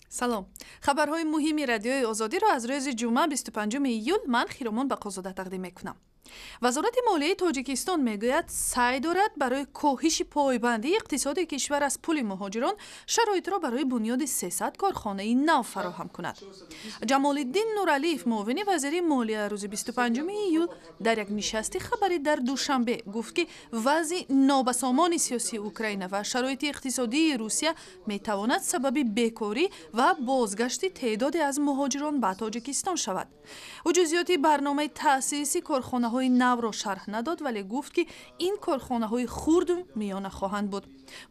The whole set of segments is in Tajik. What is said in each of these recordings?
салом. Хабарҳои муҳими радиои Озодиро аз рӯзи ҷумъа 25 июл ман Хиромон Бақозода тақдим мекунам. вазорати молияи Тоҷикистон мегӯяд сай дорад барои коҳиши пойбандии иқтисоди кишвар аз пули муҳоҷирон шароитро барои бунёди 300 корхонаи нав фароҳам кунад. Ҷамолиддин Нуралиев, муовини вазири молия, рӯзи 25 июл дар як нишасти хабарӣ дар Душанбе гуфт ки вазъи нобасомони сиёсии Украина ва шароити иқтисодии Русия метавонад сабаби бекорӣ ва бозгашти теъдоде аз муҳоҷирон ба Тоҷикистон шавад. ӯ ҷузъиёти барномаи таъсиси корхонаҳои навро шарҳ надод, вале гуфт ки ин корхонаҳои хурду миёна хоҳанд буд.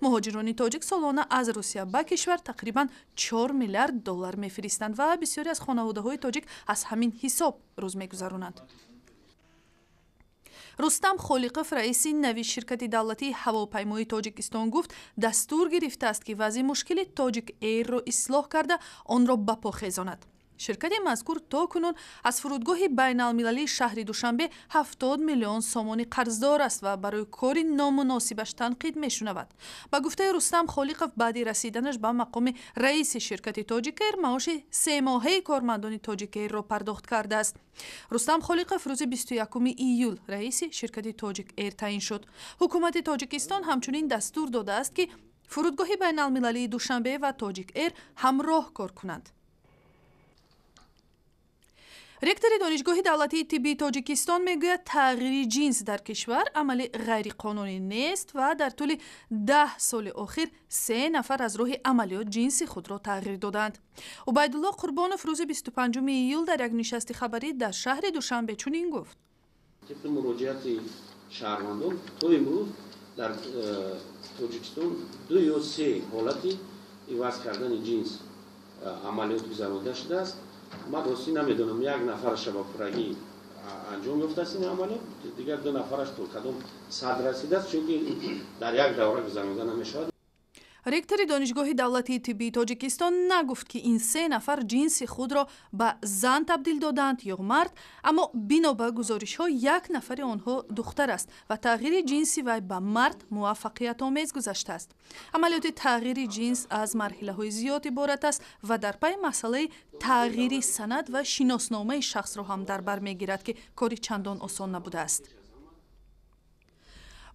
муҳоҷирони тоҷик солона аз Русия ба кишвар тақрибан 4 миллиард доллар мефиристанд ва бисёре аз хонаводаҳои тоҷик аз ҳамин ҳисоб рӯз мегузаронанд. Рустам Холиқов, раиси нави ширкати давлатии ҳавопаймоии Тоҷикистон гуфт, дастур гирифтааст ки вазъи мушкили Тоҷик Эйрро ислоҳ карда, онро ба по хезонад. ширкати мазкур то кунун аз фурудгоҳи байналмилалии шаҳри Душанбе 70 миллион сомонӣ қарздор аст ва барои кори номуносибаш танқид мешунавад. ба гуфтаи Рустам Холиқов, баъди расиданаш ба мақоми раиси ширкати Тоҷик Эйр, маоши 3 моҳаи кормандони Тоҷик Эйрро пардохт кардааст. Рустам Холиқов рӯзи 21 июл раиси ширкати Тоҷик Эйр таъин шуд. ҳукумати Тоҷикистон ҳамчунин дастур додааст ки фурудгоҳи байналмилалии Душанбе ва Тоҷик Эйр ҳамроҳ кор кунанд. ректори донишгоҳи давлатии тиббии Тоҷикистон мегӯяд тағйири ҷинс дар кишвар амали ғайриқонунӣ нест ва дар тӯли 10 соли охир 3 нафар аз роҳи амалиёт ҷинси худро тағйир доданд. Убайдулло Қурбонов рӯзи 25 июл дар як нишасти хабарӣ дар шаҳри Душанбе чунин гуфт. طبق مراجعه شهروندان تا امروز در تاجیکستان 2 یا 3 حالتی عوض کردن جنس عملیات گذرانده شده است. من راستی نمیدونم یک نفر شبکه‌پرگی انجام یافته است این عملیات، دیگر 2 نفرش تا کدام صد رسیده است، چون در یک دوره گذرانده نمی‌شود. ректори донишгоҳи давлатии тиббии Тоҷикистон нагуфт ки ин 3 нафар ҷинси худро ба зан табдил доданд ё мард, аммо бино ба гузоришҳо як нафари онҳо духтар аст ва тағйири ҷинси вай ба мард муваффақиятомез гузаштааст. амалиёти тағйири ҷинс аз марҳилаҳои зиёд иборат аст ва дар пай масъалаи тағйири санад ва шиносномаи шахсро ҳам дар бар мегирад ки кори чандон осон набудааст.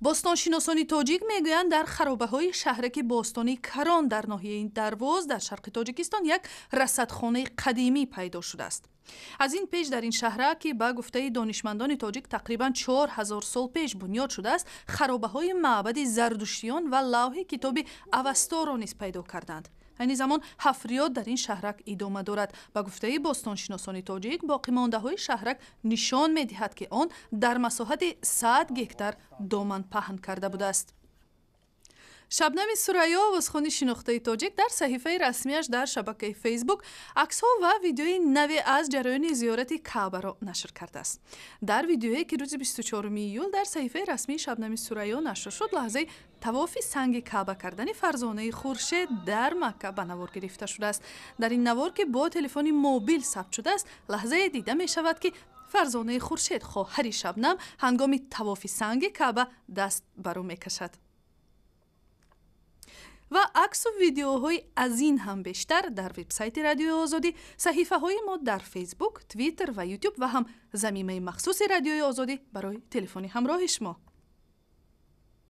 бостоншиносони тоҷик мегӯянд, дар харобаҳои шаҳраки бостонии Карон дар ноҳияи Дарвоз дар шарқи Тоҷикистон як расадхонаи қадимӣ пайдо шудааст. аз ин пеш дар ин шаҳрак, ки ба гуфтаи донишмандони тоҷик тақрибан 4000 сол пеш бунёд шудааст, харобаҳои маъбади зардуштиён ва лавҳи китоби Авасторо низ пайдо карданд. айни замон ҳафриёд дар ин шаҳрак идома дорад. ба гуфтаи бостоншиносони тоҷик, боқимондаҳои шаҳрак нишон медиҳад, ки он дар масоҳати 100 гектар доман паҳн карда будааст. шабнами Сурайё, овозхони шинохтаи тоҷик, дар саҳифаи расмияш дар шабакаи фейсбук аксҳо ва видеои наве аз ҷараёни зиёрати Каъбаро нашр кардааст. дар видеое, ки рӯзи 24 июл дар саҳифаи расмии Шабнами Сурайё нашр шуд, лаҳзаи тавофи санги Каъба кардани фарзонаи Хуршед дар Макка ба навор гирифта шудааст. дар ин навор, ки бо телефони мобил сабт шудааст, лаҳзае дида мешавад, ки фарзонаи Хуршед, хоҳари Шабнам, ҳангоми тавофи санги Каъба даст барӯ мекашад. ва аксу видеоҳои аз ин ҳам бештар дар вебсайти Радиои Озодӣ, саҳифаҳои мо дар Фейсбук, Твиттер ва Ютуб ва ҳам заминаи махсуси Радиои Озодӣ барои телефони ҳамроҳи шумо.